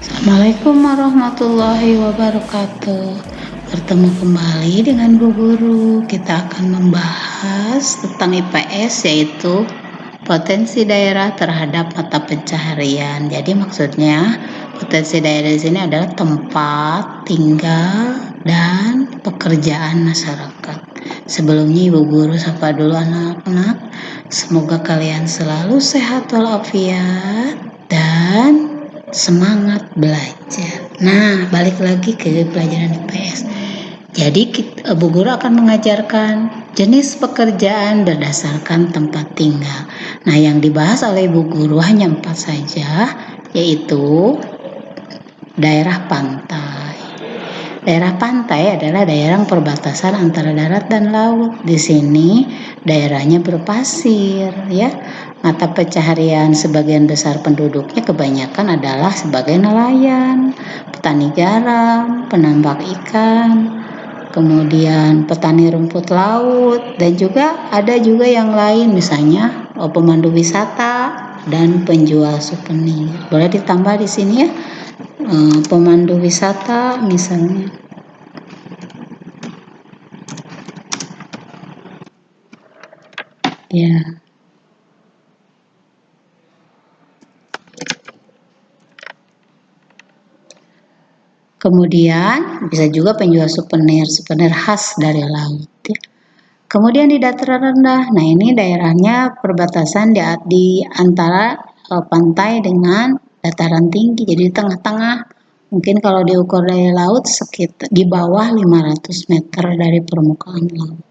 Assalamualaikum warahmatullahi wabarakatuh. Bertemu kembali dengan Bu Guru. Kita akan membahas tentang IPS, yaitu potensi daerah terhadap mata pencaharian. Jadi maksudnya potensi daerah di sini adalah tempat tinggal dan pekerjaan masyarakat. Sebelumnya Ibu Guru sapa dulu anak-anak. Semoga kalian selalu sehat walafiat dan semangat belajar. Nah, balik lagi ke pelajaran IPS. Jadi Bu Guru akan mengajarkan jenis pekerjaan berdasarkan tempat tinggal. Nah, yang dibahas oleh Bu Guru hanya 4 saja, yaitu daerah pantai. Daerah pantai adalah daerah perbatasan antara darat dan laut. Di sini daerahnya berpasir, ya. Mata pencaharian sebagian besar penduduknya kebanyakan adalah sebagai nelayan, petani garam, penambak ikan, kemudian petani rumput laut, dan juga ada juga yang lain, misalnya pemandu wisata dan penjual souvenir. Boleh ditambah di sini ya, pemandu wisata misalnya. Ya. Kemudian bisa juga penjual souvenir khas dari laut. Ya. Kemudian di dataran rendah, nah ini daerahnya perbatasan di antara pantai dengan dataran tinggi, jadi di tengah-tengah. Mungkin kalau diukur dari laut sekitar di bawah 500 meter dari permukaan laut.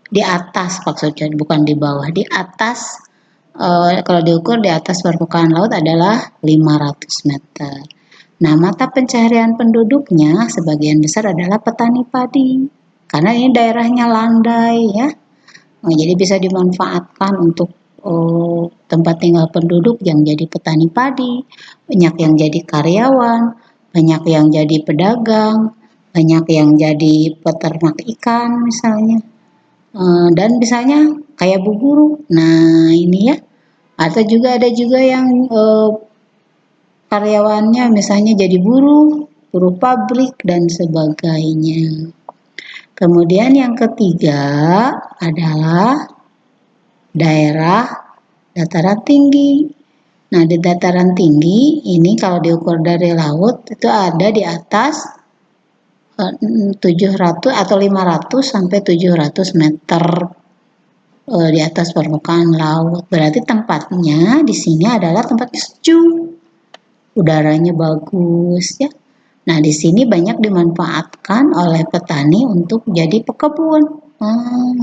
Di atas maksudnya, bukan di bawah, di atas. Kalau diukur di atas permukaan laut adalah 500 meter. Nah, mata pencaharian penduduknya sebagian besar adalah petani padi, karena ini daerahnya landai ya. Nah, jadi bisa dimanfaatkan untuk tempat tinggal penduduk yang jadi petani padi, banyak yang jadi karyawan, banyak yang jadi pedagang, banyak yang jadi peternak ikan misalnya, dan misalnya kayak Bu Guru. Nah ini ya, atau juga ada juga yang karyawannya misalnya jadi buruh pabrik dan sebagainya. Kemudian yang ketiga adalah daerah dataran tinggi. Nah, di dataran tinggi ini kalau diukur dari laut itu ada di atas 700 atau 500 sampai 700 meter di atas permukaan laut. Berarti tempatnya di sini adalah tempat sejuk. Udaranya bagus ya. Nah, di sini banyak dimanfaatkan oleh petani untuk jadi pekebun.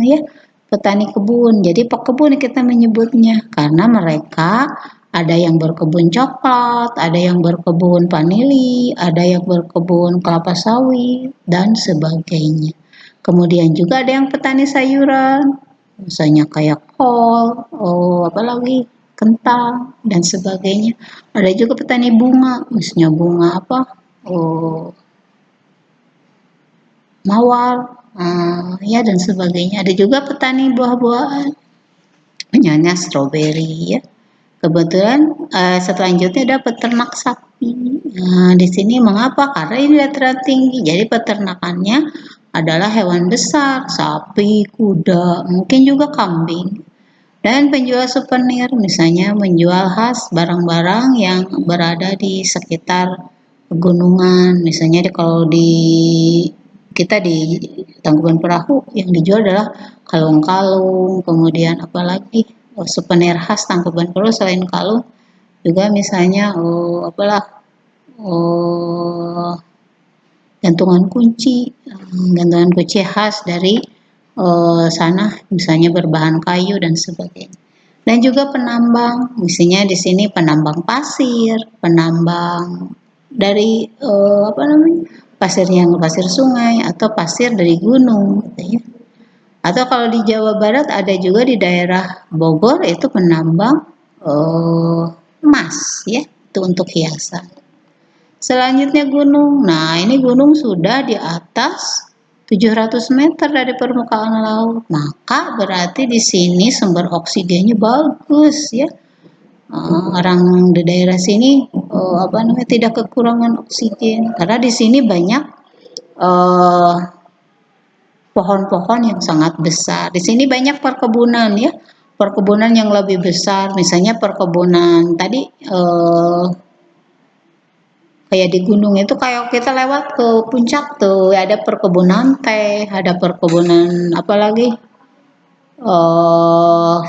Ya, petani kebun. Jadi pekebun kita menyebutnya karena mereka ada yang berkebun coklat, ada yang berkebun vanili, ada yang berkebun kelapa sawit dan sebagainya. Kemudian juga ada yang petani sayuran, misalnya kayak kol, apalagi kentang dan sebagainya. Ada juga petani bunga, misalnya bunga apa, mawar, ya dan sebagainya. Ada juga petani buah-buahan, misalnya stroberi ya. Kebetulan selanjutnya ada peternak sapi. Nah, di sini mengapa? Karena ini dataran tinggi, jadi peternakannya adalah hewan besar, sapi, kuda, mungkin juga kambing. Dan penjual souvenir, misalnya menjual khas barang-barang yang berada di sekitar pegunungan. Misalnya kalau kita di Tangkuban Perahu yang dijual adalah kalung-kalung, kemudian apalagi souvenir khas Tangkuban Perahu selain kalung, juga misalnya oh, gantungan kunci khas dari sana, misalnya berbahan kayu dan sebagainya. Dan juga penambang, misalnya di sini penambang pasir, penambang dari pasir yang pasir sungai atau pasir dari gunung, gitu ya. Atau kalau di Jawa Barat ada juga di daerah Bogor itu penambang emas, ya, itu untuk hiasan. Selanjutnya gunung. Nah, ini gunung sudah di atas 700 meter dari permukaan laut. Maka berarti di sini sumber oksigennya bagus, ya. Orang di daerah sini tidak kekurangan oksigen karena di sini banyak pohon-pohon yang sangat besar. Di sini banyak perkebunan, ya. Perkebunan yang lebih besar, misalnya perkebunan tadi kayak di gunung itu kayak kita lewat ke puncak tuh ada perkebunan teh, ada perkebunan apalagi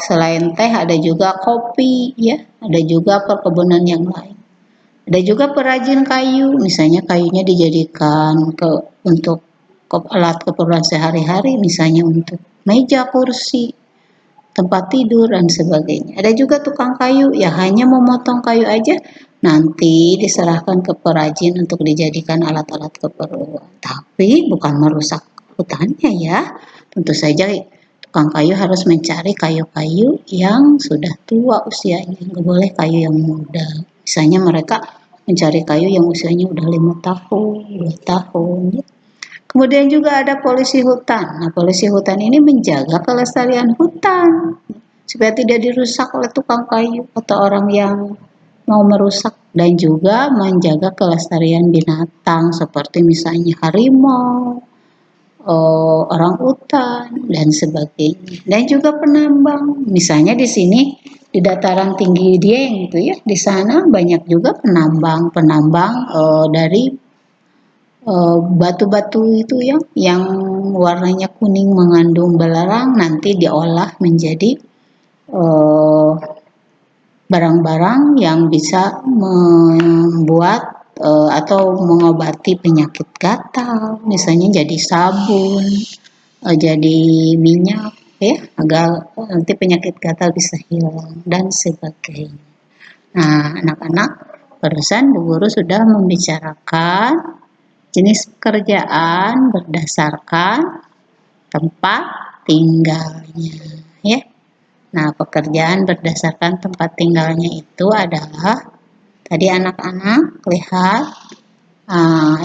selain teh ada juga kopi, ya, ada juga perkebunan yang lain. Ada juga perajin kayu, misalnya kayunya dijadikan untuk alat keperluan sehari-hari, misalnya untuk meja, kursi, tempat tidur dan sebagainya. Ada juga tukang kayu ya hanya memotong kayu aja nanti diserahkan ke perajin untuk dijadikan alat-alat keperluan. Tapi bukan merusak hutannya, ya. Tentu saja tukang kayu harus mencari kayu-kayu yang sudah tua usianya, nggak boleh kayu yang muda. Misalnya mereka mencari kayu yang usianya udah 5 tahun, 2 tahun, ya. Kemudian juga ada polisi hutan. Nah, polisi hutan ini menjaga kelestarian hutan supaya tidak dirusak oleh tukang kayu atau orang yang mau merusak, dan juga menjaga kelestarian binatang seperti misalnya harimau, orang utan dan sebagainya. Dan juga penambang. Misalnya di sini di dataran tinggi Dieng itu, ya, di sana banyak juga penambang dari batu-batu itu yang warnanya kuning mengandung belerang nanti diolah menjadi barang-barang yang bisa membuat atau mengobati penyakit gatal, misalnya jadi sabun, jadi minyak, ya, agar nanti penyakit gatal bisa hilang dan sebagainya. Nah, anak-anak, barusan Bu Guru sudah membicarakan jenis pekerjaan berdasarkan tempat tinggalnya, ya. Nah, pekerjaan berdasarkan tempat tinggalnya itu adalah tadi anak-anak lihat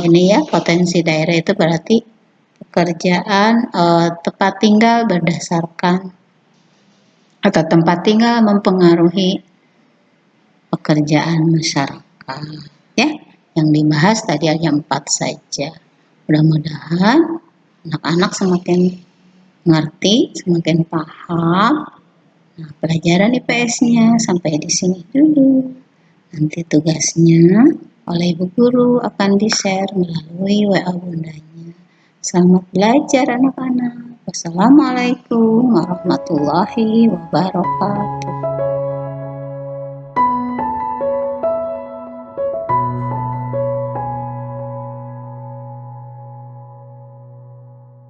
ini, ya, potensi daerah itu berarti pekerjaan tempat tinggal berdasarkan atau tempat tinggal mempengaruhi pekerjaan masyarakat, ya. Yang dibahas tadi hanya 4 saja. Mudah-mudahan anak-anak semakin mengerti, semakin paham. Nah, pelajaran IPS-nya sampai di sini dulu. Nanti tugasnya oleh Ibu Guru akan di-share melalui WA Bundanya. Selamat belajar anak-anak. Wassalamualaikum warahmatullahi wabarakatuh.